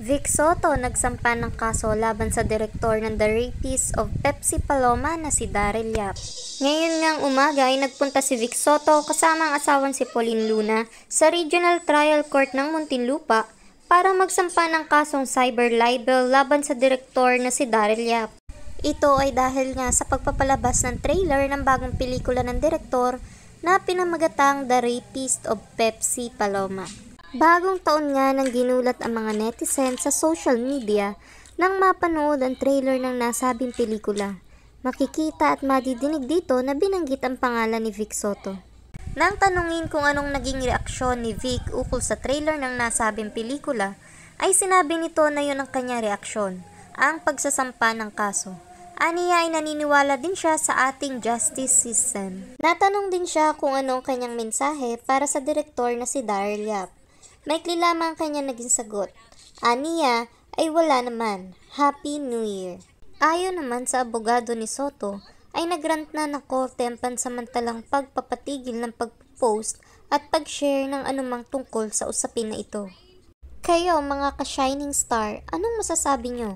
Vic Soto nagsampa ng kaso laban sa direktor ng The Rapist of Pepsi Paloma na si Daryl Yap. Ngayon ngang umaga ay nagpunta si Vic Soto kasama ang asawang si Pauline Luna sa Regional Trial Court ng Muntinlupa para magsampa ng kasong cyber libel laban sa direktor na si Daryl Yap. Ito ay dahil nga sa pagpapalabas ng trailer ng bagong pelikula ng direktor na pinamagatang The Rapist of Pepsi Paloma. Bagong taon nga nang ginulat ang mga netizen sa social media nang mapanood ang trailer ng nasabing pelikula. Makikita at madidinig dito na binanggit ang pangalan ni Vic Soto. Nang tanungin kung anong naging reaksyon ni Vic ukol sa trailer ng nasabing pelikula, ay sinabi nito na yun ang kanyang reaksyon, ang pagsasampa ng kaso. Aniya ay naniniwala din siya sa ating justice system. Natanong din siya kung ano ang kanyang mensahe para sa direktor na si Daryl Yap. Maikli lamang kanya naging sagot. Aniya ay wala naman. Happy New Year. Ayon naman sa abogado ni Soto, ay nagrant na ng korte ang pansamantalang pagpapatigil ng pag-post at pag-share ng anumang tungkol sa usapin na ito. Kayo mga ka-shining star, anong masasabi nyo?